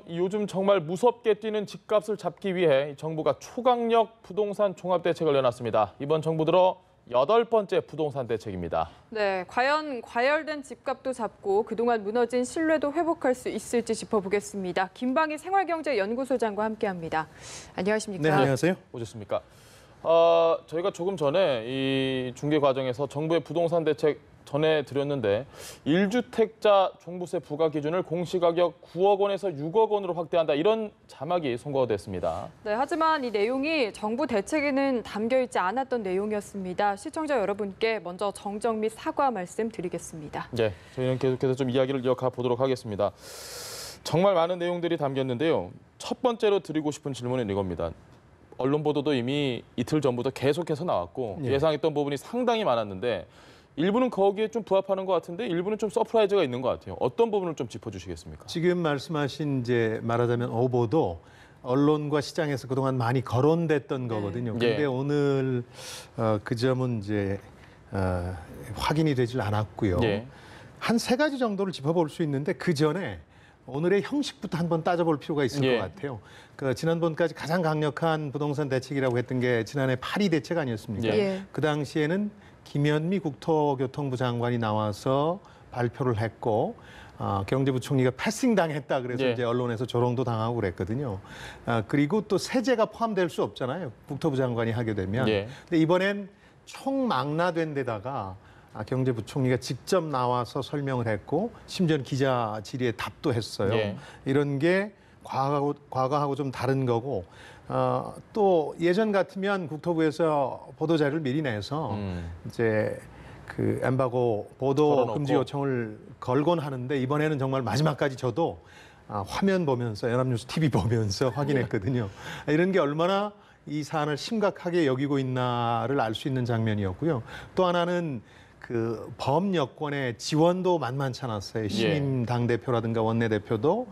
요즘 정말 무섭게 뛰는 집값을 잡기 위해 정부가 초강력 부동산 종합대책을 내놨습니다. 이번 정부 들어 8번째 부동산 대책입니다. 네, 과연 과열된 집값도 잡고 그동안 무너진 신뢰도 회복할 수 있을지 짚어보겠습니다. 김방희 생활경제연구소장과 함께합니다. 안녕하십니까? 네, 안녕하세요. 오셨습니까? 저희가 조금 전에 이 중계 과정에서 정부의 부동산 대책 전해드렸는데 1주택자 종부세 부과 기준을 공시가격 9억 원에서 6억 원으로 확대한다. 이런 자막이 송고가 됐습니다. 네, 하지만 이 내용이 정부 대책에는 담겨있지 않았던 내용이었습니다. 시청자 여러분께 먼저 정정 및 사과 말씀드리겠습니다. 네, 저희는 계속해서 좀 이야기를 이어가 보도록 하겠습니다. 정말 많은 내용들이 담겼는데요. 첫 번째로 드리고 싶은 질문은 이겁니다. 언론 보도도 이미 이틀 전부터 계속해서 나왔고 예상했던 부분이 상당히 많았는데 일부는 거기에 좀 부합하는 것 같은데 일부는 좀 서프라이즈가 있는 것 같아요. 어떤 부분을 좀 짚어주시겠습니까? 지금 말씀하신 이제 말하자면 오보도 언론과 시장에서 그동안 많이 거론됐던 거거든요. 그런데 오늘 그 점은 이제 확인이 되질 않았고요. 한 3가지 정도를 짚어볼 수 있는데 그 전에 오늘의 형식부터 한번 따져볼 필요가 있을 것 같아요. 그 지난번까지 가장 강력한 부동산 대책이라고 했던 게 지난해 8.2 대책 아니었습니까? 그 당시에는 김현미 국토교통부 장관이 나와서 발표를 했고 경제부총리가 패싱당했다 그래서 이제 언론에서 조롱도 당하고 그랬거든요. 그리고 또 세제가 포함될 수 없잖아요. 국토부 장관이 하게 되면. 근데 이번엔 총망라된 데다가 경제부총리가 직접 나와서 설명을 했고 심지어는 기자 질의에 답도 했어요. 이런 게 과거하고 좀 다른 거고 또 예전 같으면 국토부에서 보도자료를 미리 내서 이제 그 엠바고 보도 금지 요청을 걸곤 하는데 이번에는 정말 마지막까지 저도 화면 보면서 연합뉴스 TV 보면서 확인했거든요. 이런 게 얼마나 이 사안을 심각하게 여기고 있나를 알 수 있는 장면이었고요. 또 하나는 그 범여권의 지원도 만만치 않았어요. 시민 당대표라든가 원내대표도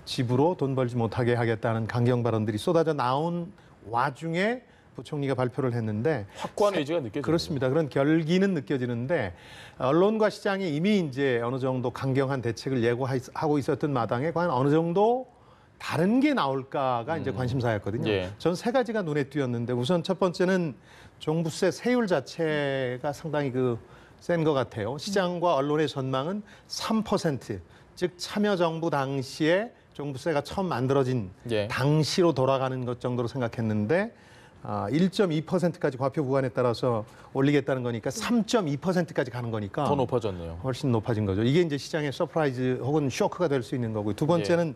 집으로 돈 벌지 못하게 하겠다는 강경 발언들이 쏟아져 나온 와중에 부총리가 발표를 했는데 확고한 의지가 느껴집니다. 그렇습니다. 그런 결기는 느껴지는데 언론과 시장이 이미 이제 어느 정도 강경한 대책을 예고하고 있었던 마당에 과연 어느 정도 다른 게 나올까가 이제 관심사였거든요. 전 3가지가 눈에 띄었는데 우선 첫 번째는 종부세 세율 자체가 상당히 센 것 같아요. 시장과 언론의 전망은 3%, 즉 참여정부 당시에 종부세가 처음 만들어진 당시로 돌아가는 것 정도로 생각했는데 1.2%까지 과표 구간에 따라서 올리겠다는 거니까 3.2%까지 가는 거니까 더 높아졌네요. 훨씬 높아진 거죠. 이게 이제 시장의 서프라이즈 혹은 쇼크가 될 수 있는 거고 두 번째는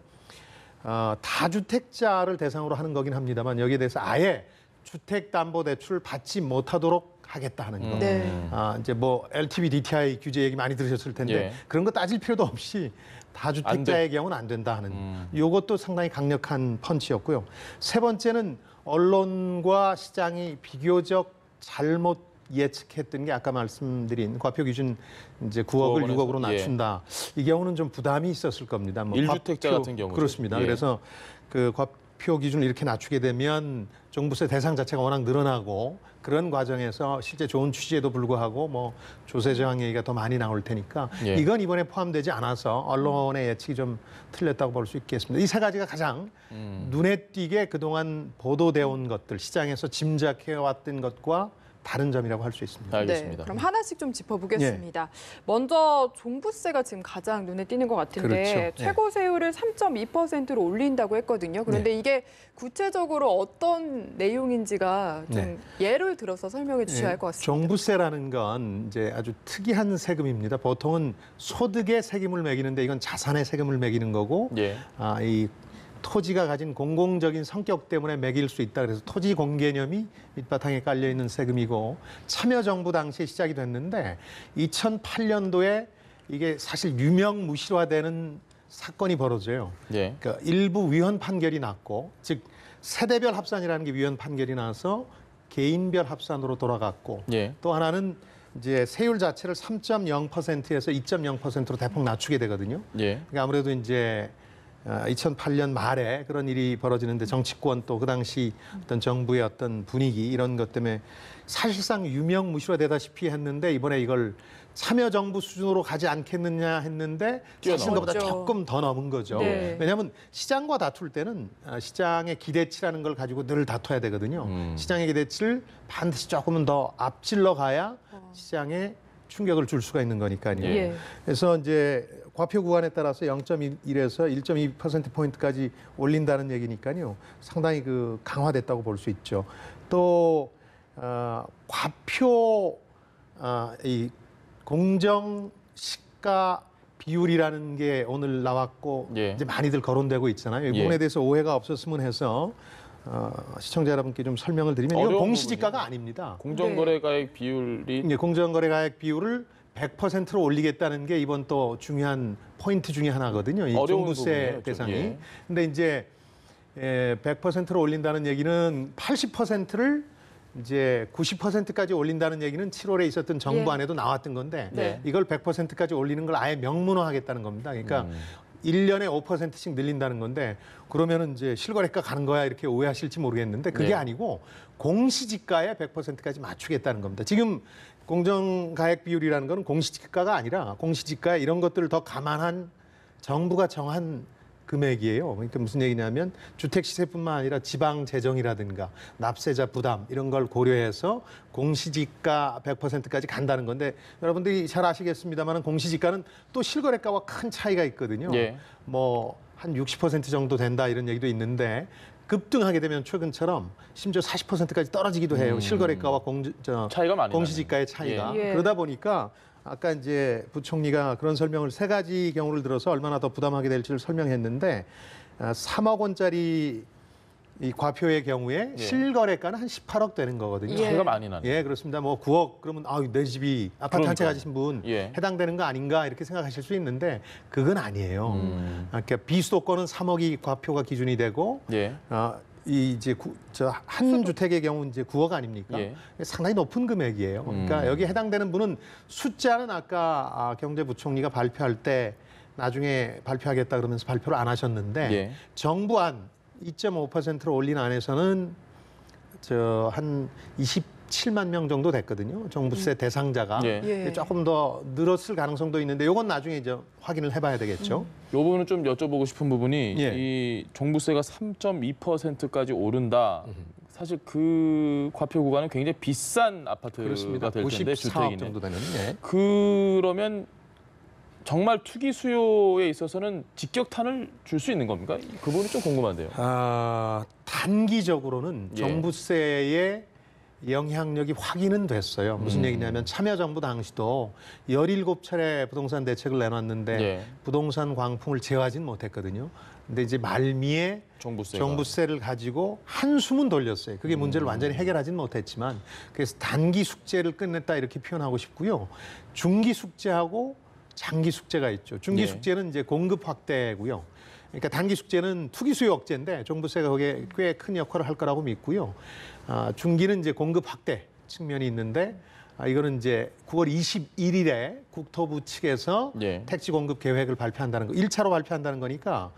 다주택자를 대상으로 하는 거긴 합니다만 여기에 대해서 아예 주택담보대출 받지 못하도록 하겠다는 거. 이제 뭐 LTV, DTI 규제 얘기 많이 들으셨을 텐데 그런 거 따질 필요도 없이 다주택자의 경우는 안 된다 하는 이것도 상당히 강력한 펀치였고요. 세 번째는 언론과 시장이 비교적 잘못 예측했던 게 아까 말씀드린 과표 기준 이제 9억을 6억으로 낮춘다. 이 경우는 좀 부담이 있었을 겁니다. 뭐 1주택자 같은 경우 그렇습니다. 그래서 그 과표 기준을 이렇게 낮추게 되면 종부세 대상 자체가 워낙 늘어나고 그런 과정에서 실제 좋은 취지에도 불구하고 뭐 조세 저항 얘기가 더 많이 나올 테니까 이건 이번에 포함되지 않아서 언론의 예측이 좀 틀렸다고 볼 수 있겠습니다. 이 3가지가 가장 눈에 띄게 그동안 보도되어 온 것들, 시장에서 짐작해왔던 것과 다른 점이라고 할 수 있습니다. 알겠습니다. 네, 그럼 하나씩 좀 짚어보겠습니다. 먼저 종부세가 지금 가장 눈에 띄는 것 같은데 최고 세율을 3.2%로 올린다고 했거든요. 그런데 이게 구체적으로 어떤 내용인지가 좀 예를 들어서 설명해 주셔야 할 것 같습니다. 종부세라는 건 이제 아주 특이한 세금입니다. 보통은 소득에 세금을 매기는데 이건 자산에 세금을 매기는 거고 이 토지가 가진 공공적인 성격 때문에 매길 수 있다. 그래서 토지 공개념이 밑바탕에 깔려 있는 세금이고 참여정부 당시에 시작이 됐는데 2008년도에 이게 사실 유명무실화되는 사건이 벌어져요. 그러니까 일부 위헌 판결이 났고 즉 세대별 합산이라는 게 위헌 판결이 나서 개인별 합산으로 돌아갔고 또 하나는 이제 세율 자체를 3.0%에서 2.0%로 대폭 낮추게 되거든요. 그러니까 아무래도 이제 2008년 말에 그런 일이 벌어지는데 정치권 또 그 당시 어떤 정부의 어떤 분위기 이런 것 때문에 사실상 유명무실화 되다시피 했는데 이번에 이걸 참여정부 수준으로 가지 않겠느냐 했는데 사실 그보다 조금 더 넘은 거죠. 네. 왜냐하면 시장과 다툴 때는 시장의 기대치라는 걸 가지고 늘 다퉈야 되거든요. 시장의 기대치를 반드시 조금은 더 앞질러 가야 시장에 충격을 줄 수가 있는 거니까요. 예. 그래서 이제 과표 구간에 따라서 0.1에서 1.2%포인트까지 올린다는 얘기니까요. 상당히 그 강화됐다고 볼 수 있죠. 또 과표 이 공정 시가 비율이라는 게 오늘 나왔고 예. 이제 많이들 거론되고 있잖아요. 이 부분에 예. 대해서 오해가 없었으면 해서 시청자 여러분께 좀 설명을 드리면 이건 공시지가가 아닙니다. 공정거래가액 비율이 이제 공정거래가액 비율을 100%로 올리겠다는 게 이번 또 중요한 포인트 중에 하나거든요. 이 종부세 부분이에요, 대상이. 예. 근데 이제 100%로 올린다는 얘기는 80%를 이제 90%까지 올린다는 얘기는 7월에 있었던 정부안에도 나왔던 건데 네. 이걸 100%까지 올리는 걸 아예 명문화하겠다는 겁니다. 그러니까 1년에 5%씩 늘린다는 건데 그러면은 이제 실거래가 가는 거야 이렇게 오해하실지 모르겠는데 그게 네. 아니고 공시지가에 100%까지 맞추겠다는 겁니다. 지금 공정가액 비율이라는 건 공시지가가 아니라 공시지가 이런 것들을 더 감안한 정부가 정한 금액이에요. 그러니까 무슨 얘기냐면 주택 시세뿐만 아니라 지방 재정이라든가 납세자 부담 이런 걸 고려해서 공시지가 100%까지 간다는 건데 여러분들이 잘 아시겠습니다만 공시지가는 또 실거래가와 큰 차이가 있거든요. 예. 뭐 한 60% 정도 된다 이런 얘기도 있는데 급등하게 되면 최근처럼 심지어 40%까지 떨어지기도 해요. 실거래가와 차이가 많이 공시지가의 차이가. 예. 그러다 보니까 아까 이제 부총리가 그런 설명을 세 가지 경우를 들어서 얼마나 더 부담하게 될지를 설명했는데 3억 원짜리 이 과표의 경우에 예. 실거래가는 한 18억 되는 거거든요. 예. 차이가 많이 나네. 예, 그렇습니다. 뭐 9억 그러면 내 집이 아파트 한 채 그러니까요. 가지신 분 예. 해당되는 거 아닌가 이렇게 생각하실 수 있는데 그건 아니에요. 그러니까 비수도권은 3억이 과표가 기준이 되고 예. 이 이제 한 주택의 경우 이제 9억 아닙니까? 예. 상당히 높은 금액이에요. 그러니까 여기 해당되는 분은 숫자는 아까 경제부총리가 발표할 때 나중에 발표하겠다 그러면서 발표를 안 하셨는데 예. 정부안 2.5%로 올린 안에서는 한 27만 명 정도 됐거든요. 종부세 대상자가 예. 예. 조금 더 늘었을 가능성도 있는데 이건 나중에 이제 확인을 해봐야 되겠죠. 이 부분은 좀 여쭤보고 싶은 부분이 예. 이 종부세가 3.2%까지 오른다. 사실 그 과표 구간은 굉장히 비싼 아파트가 그렇습니다. 될 텐데 94억 주택이네. 정도 되는. 예. 그러면 정말 투기 수요에 있어서는 직격탄을 줄 수 있는 겁니까? 그 부분이 좀 궁금한데요. 단기적으로는 예. 종부세의 영향력이 확인은 됐어요. 무슨 얘기냐면 참여정부 당시도 17차례 부동산 대책을 내놨는데 예. 부동산 광풍을 제어하진 못했거든요. 근데 이제 말미에 종부세를 가지고 한숨은 돌렸어요. 그게 문제를 완전히 해결하진 못했지만 그래서 단기 숙제를 끝냈다 이렇게 표현하고 싶고요. 중기 숙제하고 장기 숙제가 있죠. 중기 예. 숙제는 이제 공급 확대고요. 그러니까 단기 숙제는 투기 수요 억제인데 종부세가 거기에 꽤 큰 역할을 할 거라고 믿고요. 중기는 이제 공급 확대 측면이 있는데 이거는 이제 9월 21일에 국토부 측에서 예. 택지 공급 계획을 발표한다는 거, 1차로 발표한다는 거니까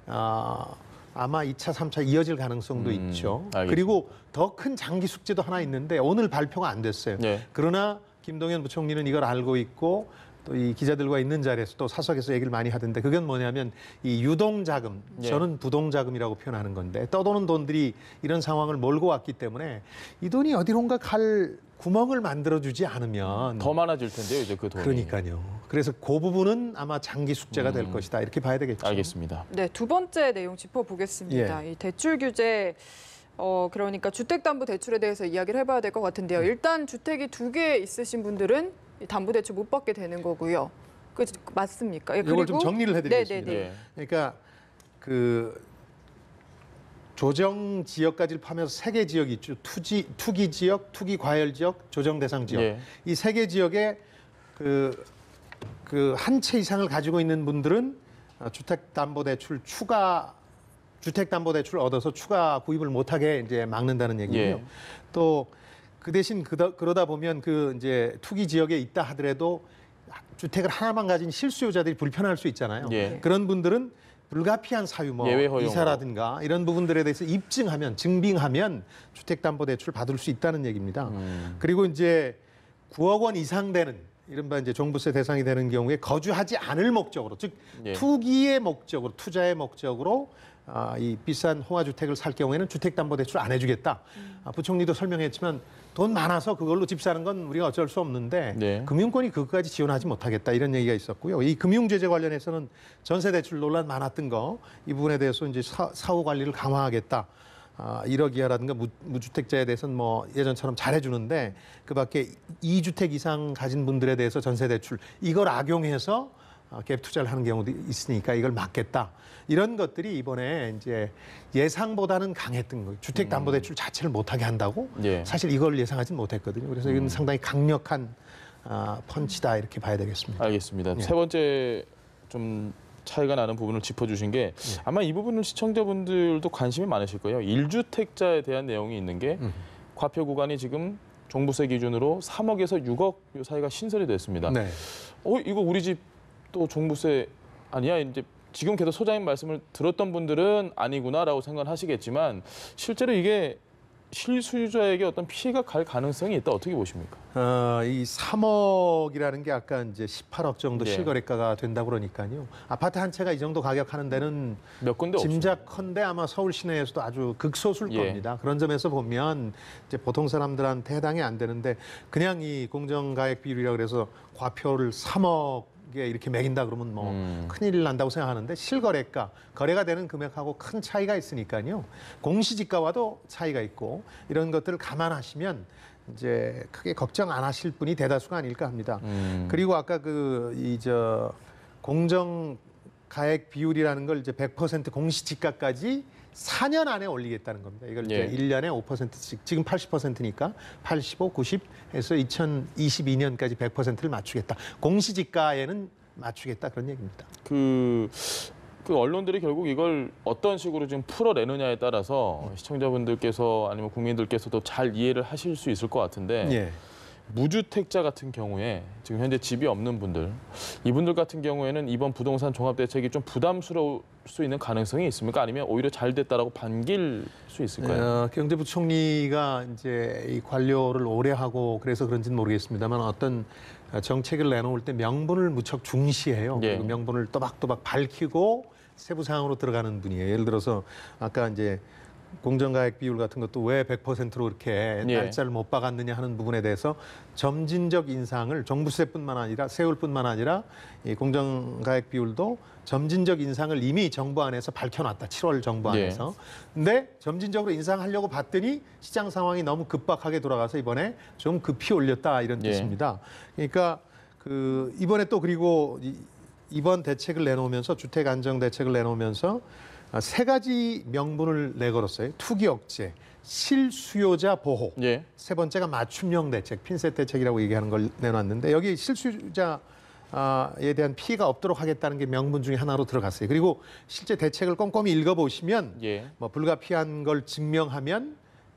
아마 2차, 3차 이어질 가능성도 있죠. 알겠습니다. 그리고 더 큰 장기 숙제도 하나 있는데 오늘 발표가 안 됐어요. 예. 그러나 김동연 부총리는 이걸 알고 있고 또 이 기자들과 있는 자리에서 또 사석에서 얘기를 많이 하던데 그건 뭐냐면 이 유동자금, 예. 저는 부동자금이라고 표현하는 건데 떠도는 돈들이 이런 상황을 몰고 왔기 때문에 이 돈이 어디론가 갈 구멍을 만들어주지 않으면 더 많아질 텐데요, 이제 그 돈이. 그러니까요. 그래서 그 부분은 아마 장기 숙제가 될 것이다 이렇게 봐야 되겠죠. 알겠습니다. 네, 두 번째 내용 짚어보겠습니다. 이 대출 규제, 그러니까 주택담보대출에 대해서 이야기를 해봐야 될 것 같은데요. 일단 주택이 2개 있으신 분들은 담보대출 못 받게 되는 거고요. 맞습니까? 예, 이걸 좀 정리를 해드리겠습니다. 네네네. 예. 그러니까 그 조정 지역까지를 포함해서 3개 지역이 있죠. 투기 지역, 투기 과열 지역, 조정 대상 지역. 예. 이 3개 지역에 그 한 채 이상을 가지고 있는 분들은 주택담보대출을 얻어서 추가 구입을 못하게 이제 막는다는 얘기고요. 예. 또 그 대신 그러다 보면 그 이제 투기 지역에 있다 하더라도 주택을 하나만 가진 실수요자들이 불편할 수 있잖아요. 예. 그런 분들은 불가피한 사유, 뭐 예외 허용으로. 이사라든가 이런 부분들에 대해서 입증하면, 증빙하면 주택담보대출 받을 수 있다는 얘기입니다. 그리고 이제 9억 원 이상 되는 이른바 이제 종부세 대상이 되는 경우에 거주하지 않을 목적으로, 즉 예. 투기의 목적으로, 투자의 목적으로 이 비싼 호화주택을 살 경우에는 주택담보대출 안 해주겠다. 부총리도 설명했지만 돈 많아서 그걸로 집 사는 건 우리가 어쩔 수 없는데 네. 금융권이 그것까지 지원하지 못하겠다 이런 얘기가 있었고요. 이 금융제재 관련해서는 전세대출 논란 많았던 거 이 부분에 대해서 이제 사후 관리를 강화하겠다. 1억 이하라든가 무주택자에 대해서는 뭐 예전처럼 잘해주는데 그밖에 2주택 이상 가진 분들에 대해서 전세대출 이걸 악용해서 갭 투자를 하는 경우도 있으니까 이걸 막겠다. 이런 것들이 이번에 이제 예상보다는 강했던 거예요. 주택담보대출 자체를 못하게 한다고 예. 사실 이걸 예상하진 못했거든요. 그래서 이건 상당히 강력한 펀치다 이렇게 봐야 되겠습니다. 알겠습니다. 예. 세 번째 좀 차이가 나는 부분을 짚어주신 게 아마 이 부분은 시청자분들도 관심이 많으실 거예요. 1주택자에 대한 내용이 있는 게 과표 구간이 지금 종부세 기준으로 3억에서 6억 요 사이가 신설이 됐습니다. 네. 이거 우리 집 또 종부세 아니야? 이제 지금 계속 소장님 말씀을 들었던 분들은 아니구나라고 생각하시겠지만 실제로 이게 실수요자에게 어떤 피해가 갈 가능성이 있다. 어떻게 보십니까? 이 3억이라는 게 아까 이제 18억 정도 예. 실거래가가 된다고 그러니까요. 아파트 한 채가 이 정도 가격 하는 데는 몇 군데 없습니다. 짐작컨대 아마 서울 시내에서도 아주 극소수일 예. 겁니다. 그런 점에서 보면 이제 보통 사람들한테 해당이 안 되는데 그냥 이 공정가액 비율이라 그래서 과표를 3억에 이렇게 매긴다 그러면 뭐 큰일 난다고 생각하는데 실거래가, 거래가 되는 금액하고 큰 차이가 있으니까요. 공시지가와도 차이가 있고 이런 것들을 감안하시면 이제 크게 걱정 안 하실 분이 대다수가 아닐까 합니다. 그리고 아까 공정 가액 비율이라는 걸 이제 100% 공시지가까지 4년 안에 올리겠다는 겁니다. 이걸 예. 이제 1년에 5%씩, 지금 80%니까 85, 90 해서 2022년까지 100%를 맞추겠다. 공시지가에는 맞추겠다 그런 얘기입니다. 그 언론들이 결국 이걸 어떤 식으로 지금 풀어내느냐에 따라서 시청자분들께서 아니면 국민들께서도 잘 이해를 하실 수 있을 것 같은데 예. 무주택자 같은 경우에 지금 현재 집이 없는 분들, 이분들 같은 경우에는 이번 부동산 종합대책이 좀 부담스러울 수 있는 가능성이 있습니까? 아니면 오히려 잘 됐다라고 반길 수 있을까요? 경제부총리가 이제 이 관료를 오래 하고 그래서 그런지는 모르겠습니다만 어떤 정책을 내놓을 때 명분을 무척 중시해요. 예. 그리고 명분을 또박또박 밝히고 세부 사항으로 들어가는 분이에요. 예를 들어서 아까 이제 공정가액 비율 같은 것도 왜 100%로 이렇게 예. 날짜를 못 박았느냐 하는 부분에 대해서 점진적 인상을 종부세뿐만 아니라 세율뿐만 아니라 이 공정가액 비율도 점진적 인상을 이미 정부 안에서 밝혀놨다. 7월 정부 안에서. 근데 점진적으로 인상하려고 봤더니 시장 상황이 너무 급박하게 돌아가서 이번에 좀 급히 올렸다 이런 예. 뜻입니다. 그러니까 이번에 또 그리고 이번 대책을 내놓으면서 주택 안정 대책을 내놓으면서 세 가지 명분을 내걸었어요. 투기 억제, 실수요자 보호. 예. 세 번째가 맞춤형 대책, 핀셋 대책이라고 얘기하는 걸 내놨는데 여기 실수요자에 대한 피해가 없도록 하겠다는 게 명분 중에 하나로 들어갔어요. 그리고 실제 대책을 꼼꼼히 읽어보시면 예. 뭐 불가피한 걸 증명하면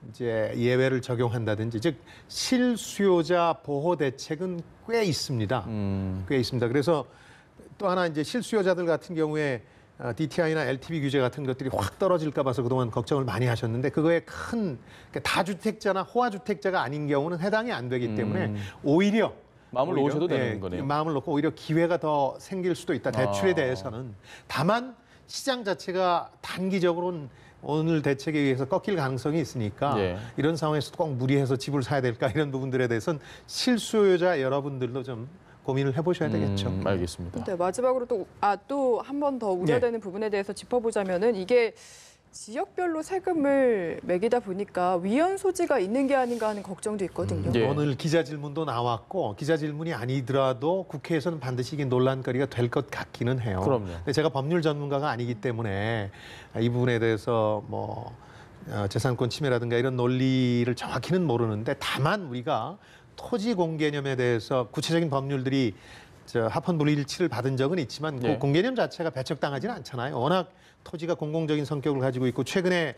이제 예외를 적용한다든지 즉 실수요자 보호 대책은 꽤 있습니다. 꽤 있습니다. 그래서 또 하나 이제 실수요자들 같은 경우에 DTI나 LTV 규제 같은 것들이 확 떨어질까 봐서 그동안 걱정을 많이 하셨는데 그거에 큰 다주택자나 호화주택자가 아닌 경우는 해당이 안 되기 때문에 오히려 마음을 놓으셔도 되는 거네요. 마음을 놓고 오히려 기회가 더 생길 수도 있다. 대출에 대해서는. 다만 시장 자체가 단기적으로는 오늘 대책에 의해서 꺾일 가능성이 있으니까 예. 이런 상황에서 꼭 무리해서 집을 사야 될까 이런 부분들에 대해서는 실수요자 여러분들도 좀 고민을 해보셔야 되겠죠. 알겠습니다. 네, 마지막으로 또 한 번 더 우려되는 부분에 대해서 짚어보자면은 이게 지역별로 세금을 매기다 보니까 위헌 소지가 있는 게 아닌가 하는 걱정도 있거든요. 예. 오늘 기자 질문도 나왔고 기자 질문이 아니더라도 국회에서는 반드시 이게 논란거리가 될 것 같기는 해요. 그럼요. 근데 제가 법률 전문가가 아니기 때문에 이 부분에 대해서 뭐 재산권 침해라든가 이런 논리를 정확히는 모르는데 다만 우리가 토지 공개념에 대해서 구체적인 법률들이 합헌 불일치를 받은 적은 있지만 예. 그 공개념 자체가 배척당하지는 않잖아요. 워낙 토지가 공공적인 성격을 가지고 있고 최근에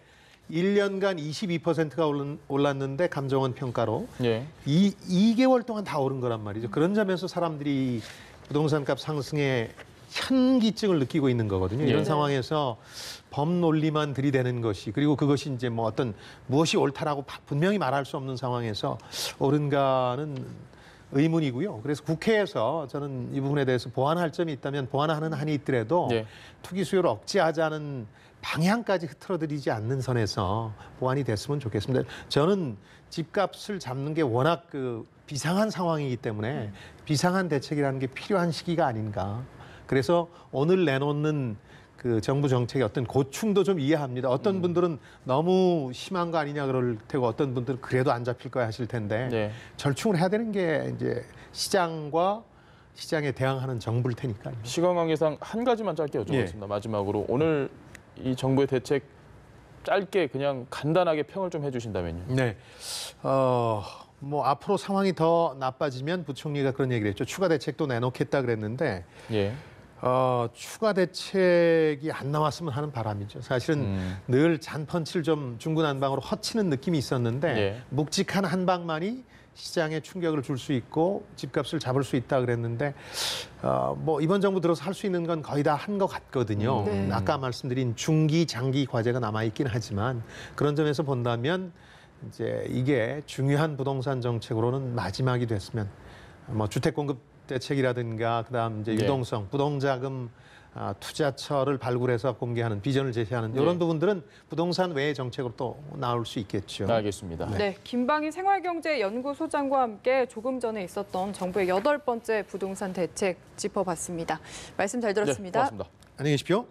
1년간 22%가 올랐는데 감정원 평가로 예. 2개월 동안 다 오른 거란 말이죠. 그런 점에서 사람들이 부동산 값 상승에 현기증을 느끼고 있는 거거든요. 이런 네. 상황에서 법 논리만 들이대는 것이 그리고 그것이 이제 뭐 어떤 무엇이 옳다라고 분명히 말할 수 없는 상황에서 옳은가는 의문이고요. 그래서 국회에서 저는 이 부분에 대해서 보완할 점이 있다면 보완하는 한이 있더라도 네. 투기 수요를 억제하자는 방향까지 흐트러들이지 않는 선에서 보완이 됐으면 좋겠습니다. 저는 집값을 잡는 게 워낙 비상한 상황이기 때문에 비상한 대책이라는 게 필요한 시기가 아닌가. 그래서 오늘 내놓는 그 정부 정책의 어떤 고충도 좀 이해합니다. 어떤 분들은 너무 심한 거 아니냐 그럴 테고 어떤 분들은 그래도 안 잡힐 거야 하실 텐데 네. 절충을 해야 되는 게 이제 시장과 시장에 대항하는 정부일 테니까요. 시간 관계상 한 가지만 짧게 여쭤보겠습니다. 마지막으로 오늘 이 정부의 대책 짧게 그냥 간단하게 평을 좀 해주신다면요. 네. 뭐 앞으로 상황이 더 나빠지면 부총리가 그런 얘기를 했죠. 추가 대책도 내놓겠다 그랬는데 예. 추가 대책이 안 나왔으면 하는 바람이죠. 사실은 늘 잔펀치를 좀 중구난방으로 허치는 느낌이 있었는데 예. 묵직한 한 방만이 시장에 충격을 줄 수 있고 집값을 잡을 수 있다 그랬는데 뭐 이번 정부 들어서 할 수 있는 건 거의 다 한 것 같거든요. 네. 아까 말씀드린 중기, 장기 과제가 남아 있긴 하지만 그런 점에서 본다면 이제 이게 중요한 부동산 정책으로는 마지막이 됐으면 뭐 주택 공급 대책이라든가 그다음 이제 네. 유동성, 부동자금 투자처를 발굴해서 공개하는 비전을 제시하는 이런 네. 부분들은 부동산 외의 정책으로 또 나올 수 있겠죠. 알겠습니다. 네, 김방희 생활경제연구소장과 함께 조금 전에 있었던 정부의 8번째 부동산 대책 짚어봤습니다. 말씀 잘 들었습니다. 네, 고맙습니다. 안녕히 계십시오.